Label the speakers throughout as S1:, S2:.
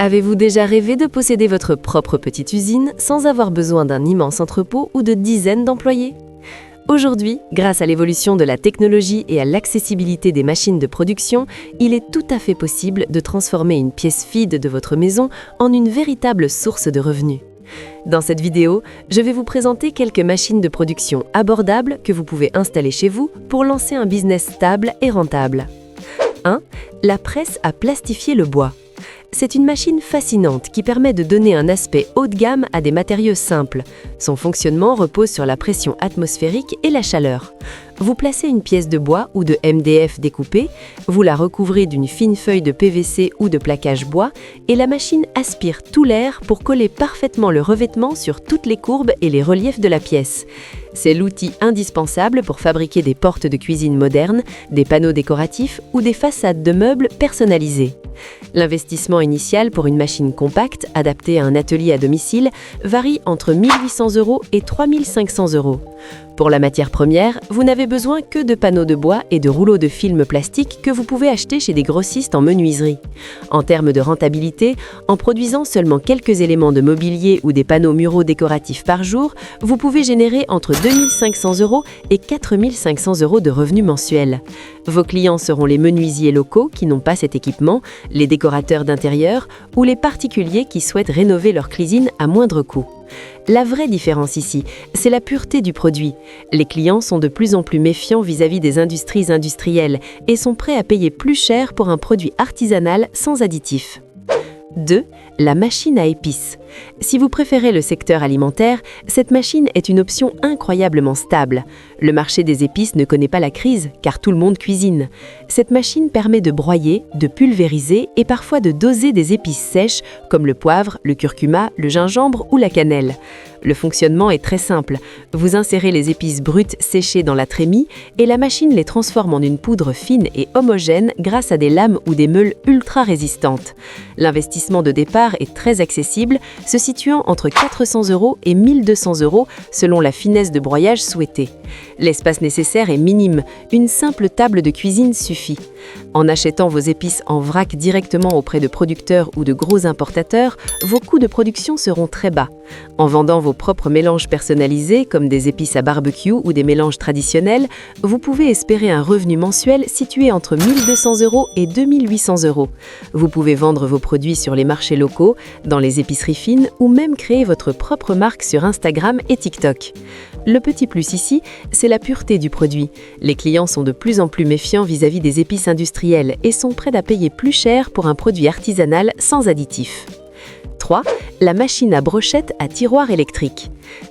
S1: Avez-vous déjà rêvé de posséder votre propre petite usine sans avoir besoin d'un immense entrepôt ou de dizaines d'employés? Aujourd'hui, grâce à l'évolution de la technologie et à l'accessibilité des machines de production, il est tout à fait possible de transformer une pièce vide de votre maison en une véritable source de revenus. Dans cette vidéo, je vais vous présenter quelques machines de production abordables que vous pouvez installer chez vous pour lancer un business stable et rentable. 1. La presse à plastifier le bois. C'est une machine fascinante qui permet de donner un aspect haut de gamme à des matériaux simples. Son fonctionnement repose sur la pression atmosphérique et la chaleur. Vous placez une pièce de bois ou de MDF découpée, vous la recouvrez d'une fine feuille de PVC ou de plaquage bois et la machine aspire tout l'air pour coller parfaitement le revêtement sur toutes les courbes et les reliefs de la pièce. C'est l'outil indispensable pour fabriquer des portes de cuisine modernes, des panneaux décoratifs ou des façades de meubles personnalisées. L'investissement initial pour une machine compacte adaptée à un atelier à domicile varie entre 1 800 € et 3 500 €. Pour la matière première, vous n'avez besoin que de panneaux de bois et de rouleaux de film plastique que vous pouvez acheter chez des grossistes en menuiserie. En termes de rentabilité, en produisant seulement quelques éléments de mobilier ou des panneaux muraux décoratifs par jour, vous pouvez générer entre 2 500 € et 4 500 € de revenus mensuels. Vos clients seront les menuisiers locaux qui n'ont pas cet équipement, les décorateurs d'intérieur ou les particuliers qui souhaitent rénover leur cuisine à moindre coût. La vraie différence ici, c'est la pureté du produit. Les clients sont de plus en plus méfiants vis-à-vis des industries industrielles et sont prêts à payer plus cher pour un produit artisanal sans additifs. 2. La machine à épices. Si vous préférez le secteur alimentaire, cette machine est une option incroyablement stable. Le marché des épices ne connaît pas la crise, car tout le monde cuisine. Cette machine permet de broyer, de pulvériser et parfois de doser des épices sèches, comme le poivre, le curcuma, le gingembre ou la cannelle. Le fonctionnement est très simple. Vous insérez les épices brutes séchées dans la trémie et la machine les transforme en une poudre fine et homogène grâce à des lames ou des meules ultra résistantes. L'investissement de départ est très accessible, se situant entre 400 € et 1 200 € selon la finesse de broyage souhaitée. L'espace nécessaire est minime, une simple table de cuisine suffit. En achetant vos épices en vrac directement auprès de producteurs ou de gros importateurs, vos coûts de production seront très bas. En vendant vos propres mélanges personnalisés comme des épices à barbecue ou des mélanges traditionnels, vous pouvez espérer un revenu mensuel situé entre 1 200 € et 2 800 €. Vous pouvez vendre vos produits sur les marchés locaux, dans les épiceries fines ou même créer votre propre marque sur Instagram et TikTok. Le petit plus ici, c'est la pureté du produit. Les clients sont de plus en plus méfiants vis-à-vis des épices industrielles et sont prêts à payer plus cher pour un produit artisanal sans additifs. 3. La machine à brochettes à tiroir électrique.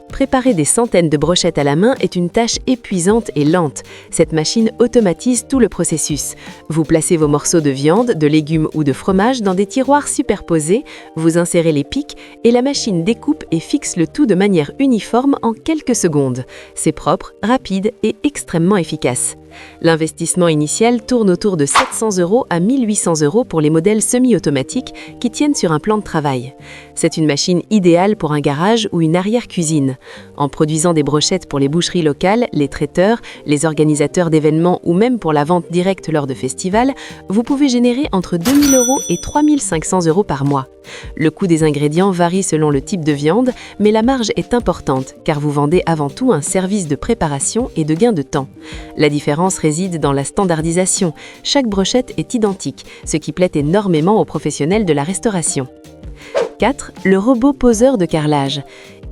S1: Préparer des centaines de brochettes à la main est une tâche épuisante et lente. Cette machine automatise tout le processus. Vous placez vos morceaux de viande, de légumes ou de fromage dans des tiroirs superposés, vous insérez les pics et la machine découpe et fixe le tout de manière uniforme en quelques secondes. C'est propre, rapide et extrêmement efficace. L'investissement initial tourne autour de 700 € à 1 800 € pour les modèles semi-automatiques qui tiennent sur un plan de travail. C'est une machine idéale pour un garage ou une arrière-cuisine. En produisant des brochettes pour les boucheries locales, les traiteurs, les organisateurs d'événements ou même pour la vente directe lors de festivals, vous pouvez générer entre 2 000 € et 3 500 € par mois. Le coût des ingrédients varie selon le type de viande, mais la marge est importante car vous vendez avant tout un service de préparation et de gain de temps. La différence réside dans la standardisation. Chaque brochette est identique, ce qui plaît énormément aux professionnels de la restauration. 4. Le robot poseur de carrelage.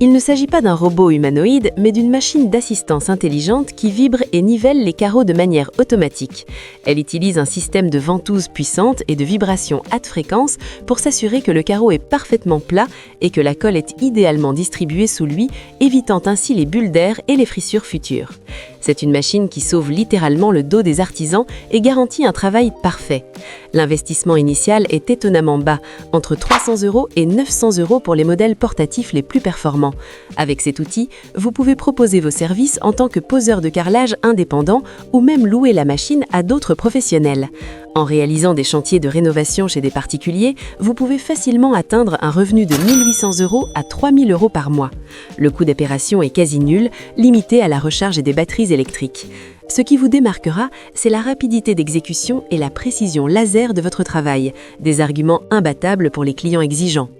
S1: Il ne s'agit pas d'un robot humanoïde, mais d'une machine d'assistance intelligente qui vibre et nivelle les carreaux de manière automatique. Elle utilise un système de ventouse puissante et de vibration haute fréquence pour s'assurer que le carreau est parfaitement plat et que la colle est idéalement distribuée sous lui, évitant ainsi les bulles d'air et les fissures futures. C'est une machine qui sauve littéralement le dos des artisans et garantit un travail parfait. L'investissement initial est étonnamment bas, entre 300 € et 900 € pour les modèles portatifs les plus performants. facilement. Avec cet outil, vous pouvez proposer vos services en tant que poseur de carrelage indépendant ou même louer la machine à d'autres professionnels. En réalisant des chantiers de rénovation chez des particuliers, vous pouvez facilement atteindre un revenu de 1 800 € à 3 000 € par mois. Le coût d'opération est quasi nul, limité à la recharge des batteries électriques. Ce qui vous démarquera, c'est la rapidité d'exécution et la précision laser de votre travail, des arguments imbattables pour les clients exigeants.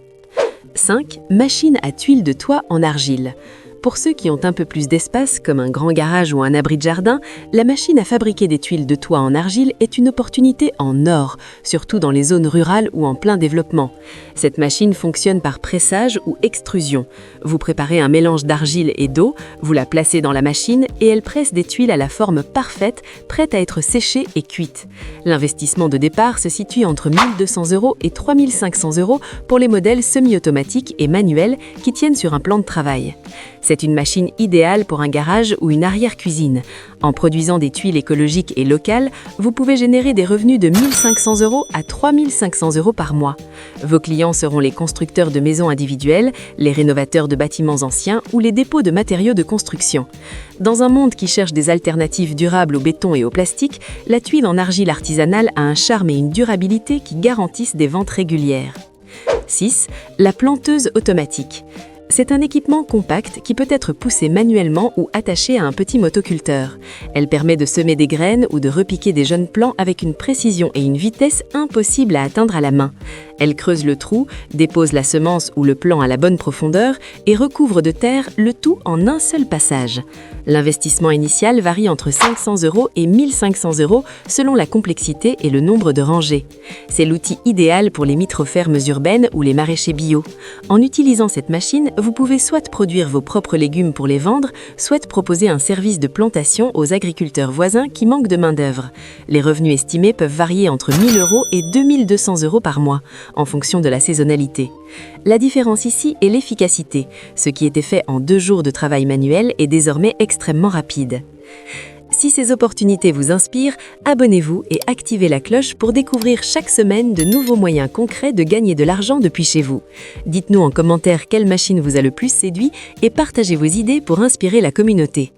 S1: 5. Machine à tuiles de toit en argile. Pour ceux qui ont un peu plus d'espace, comme un grand garage ou un abri de jardin, la machine à fabriquer des tuiles de toit en argile est une opportunité en or, surtout dans les zones rurales ou en plein développement. Cette machine fonctionne par pressage ou extrusion. Vous préparez un mélange d'argile et d'eau, vous la placez dans la machine et elle presse des tuiles à la forme parfaite, prête à être séchée et cuite. L'investissement de départ se situe entre 1 200 € et 3 500 € pour les modèles semi-automatiques et manuels qui tiennent sur un plan de travail. C'est une machine idéale pour un garage ou une arrière-cuisine. En produisant des tuiles écologiques et locales, vous pouvez générer des revenus de 1 500 € à 3 500 € par mois. Vos clients seront les constructeurs de maisons individuelles, les rénovateurs de bâtiments anciens ou les dépôts de matériaux de construction. Dans un monde qui cherche des alternatives durables au béton et au plastique, la tuile en argile artisanale a un charme et une durabilité qui garantissent des ventes régulières. 6. La planteuse automatique. C'est un équipement compact qui peut être poussé manuellement ou attaché à un petit motoculteur. Elle permet de semer des graines ou de repiquer des jeunes plants avec une précision et une vitesse impossibles à atteindre à la main. Elle creuse le trou, dépose la semence ou le plant à la bonne profondeur et recouvre de terre le tout en un seul passage. L'investissement initial varie entre 500 € et 1 500 € selon la complexité et le nombre de rangées. C'est l'outil idéal pour les micro-fermes urbaines ou les maraîchers bio. En utilisant cette machine, vous pouvez soit produire vos propres légumes pour les vendre, soit proposer un service de plantation aux agriculteurs voisins qui manquent de main-d'œuvre. Les revenus estimés peuvent varier entre 1 000 € et 2 200 € par mois, en fonction de la saisonnalité. La différence ici est l'efficacité. Ce qui était fait en 2 jours de travail manuel est désormais extrêmement rapide. Si ces opportunités vous inspirent, abonnez-vous et activez la cloche pour découvrir chaque semaine de nouveaux moyens concrets de gagner de l'argent depuis chez vous. Dites-nous en commentaire quelle machine vous a le plus séduit et partagez vos idées pour inspirer la communauté.